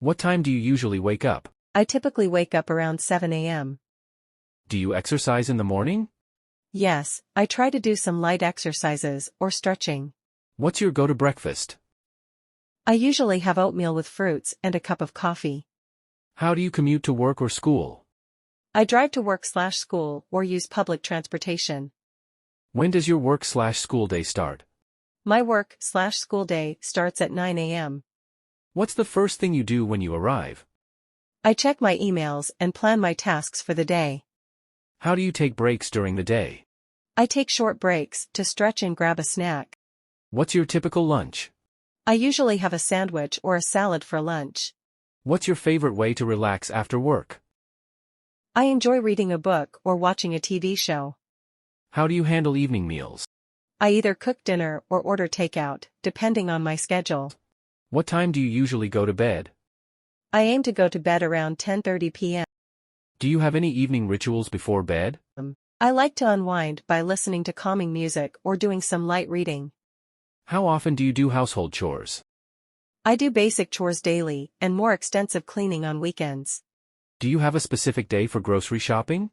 What time do you usually wake up? I typically wake up around 7 a.m. Do you exercise in the morning? Yes, I try to do some light exercises or stretching. What's your go-to breakfast? I usually have oatmeal with fruits and a cup of coffee. How do you commute to work or school? I drive to work/school or use public transportation. When does your work/school day start? My work/school day starts at 9 a.m. What's the first thing you do when you arrive? I check my emails and plan my tasks for the day. How do you take breaks during the day? I take short breaks to stretch and grab a snack. What's your typical lunch? I usually have a sandwich or a salad for lunch. What's your favorite way to relax after work? I enjoy reading a book or watching a TV show. How do you handle evening meals? I either cook dinner or order takeout, depending on my schedule. What time do you usually go to bed? I aim to go to bed around 10:30 p.m. Do you have any evening rituals before bed? I like to unwind by listening to calming music or doing some light reading. How often do you do household chores? I do basic chores daily and more extensive cleaning on weekends. Do you have a specific day for grocery shopping?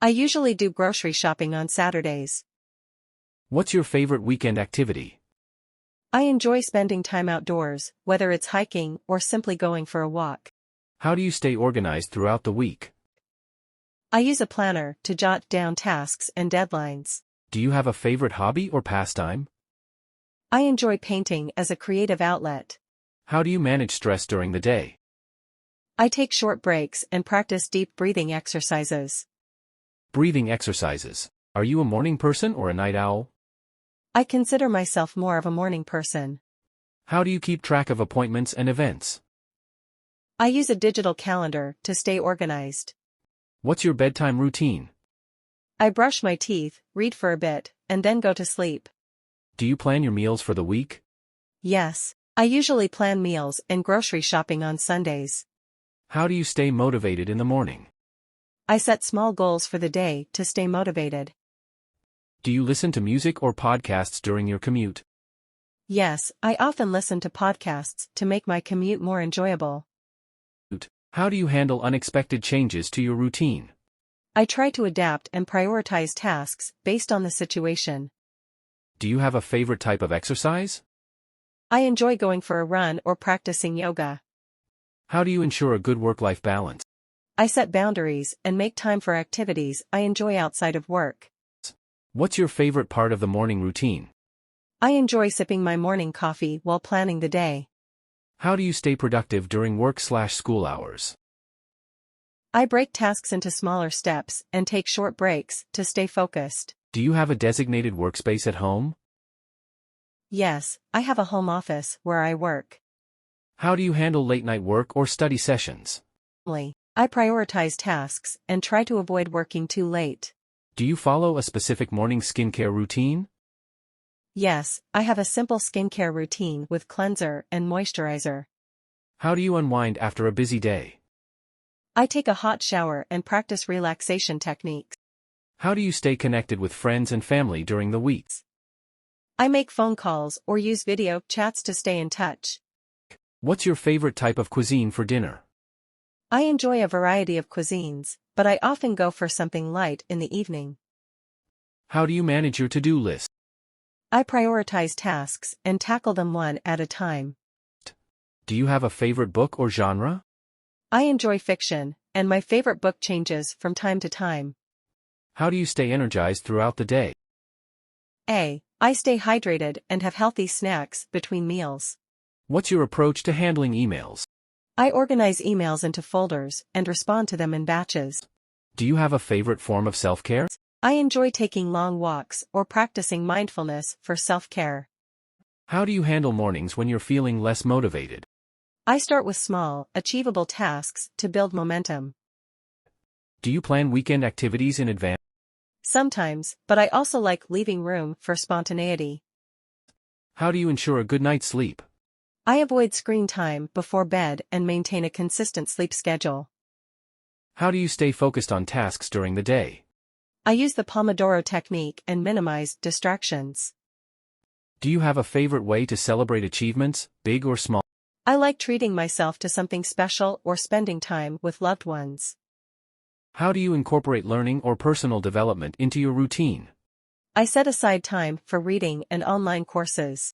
I usually do grocery shopping on Saturdays. What's your favorite weekend activity? I enjoy spending time outdoors, whether it's hiking or simply going for a walk. How do you stay organized throughout the week? I use a planner to jot down tasks and deadlines. Do you have a favorite hobby or pastime? I enjoy painting as a creative outlet. How do you manage stress during the day? I take short breaks and practice deep breathing exercises. Breathing exercises. Are you a morning person or a night owl? I consider myself more of a morning person. How do you keep track of appointments and events? I use a digital calendar to stay organized. What's your bedtime routine? I brush my teeth, read for a bit, and then go to sleep. Do you plan your meals for the week? Yes, I usually plan meals and grocery shopping on Sundays. How do you stay motivated in the morning? I set small goals for the day to stay motivated. Do you listen to music or podcasts during your commute? Yes, I often listen to podcasts to make my commute more enjoyable. How do you handle unexpected changes to your routine? I try to adapt and prioritize tasks based on the situation. Do you have a favorite type of exercise? I enjoy going for a run or practicing yoga. How do you ensure a good work-life balance? I set boundaries and make time for activities I enjoy outside of work. What's your favorite part of the morning routine? I enjoy sipping my morning coffee while planning the day. How do you stay productive during work/school hours? I break tasks into smaller steps and take short breaks to stay focused. Do you have a designated workspace at home? Yes, I have a home office where I work. How do you handle late-night work or study sessions? I prioritize tasks and try to avoid working too late. Do you follow a specific morning skincare routine? Yes, I have a simple skincare routine with cleanser and moisturizer. How do you unwind after a busy day? I take a hot shower and practice relaxation techniques. How do you stay connected with friends and family during the week? I make phone calls or use video chats to stay in touch. What's your favorite type of cuisine for dinner? I enjoy a variety of cuisines, but I often go for something light in the evening. How do you manage your to-do list? I prioritize tasks and tackle them one at a time. Do you have a favorite book or genre? I enjoy fiction, and my favorite book changes from time to time. How do you stay energized throughout the day? I stay hydrated and have healthy snacks between meals. What's your approach to handling emails? I organize emails into folders and respond to them in batches. Do you have a favorite form of self-care? I enjoy taking long walks or practicing mindfulness for self-care. How do you handle mornings when you're feeling less motivated? I start with small, achievable tasks to build momentum. Do you plan weekend activities in advance? Sometimes, but I also like leaving room for spontaneity. How do you ensure a good night's sleep? I avoid screen time before bed and maintain a consistent sleep schedule. How do you stay focused on tasks during the day? I use the Pomodoro technique and minimize distractions. Do you have a favorite way to celebrate achievements, big or small? I like treating myself to something special or spending time with loved ones. How do you incorporate learning or personal development into your routine? I set aside time for reading and online courses.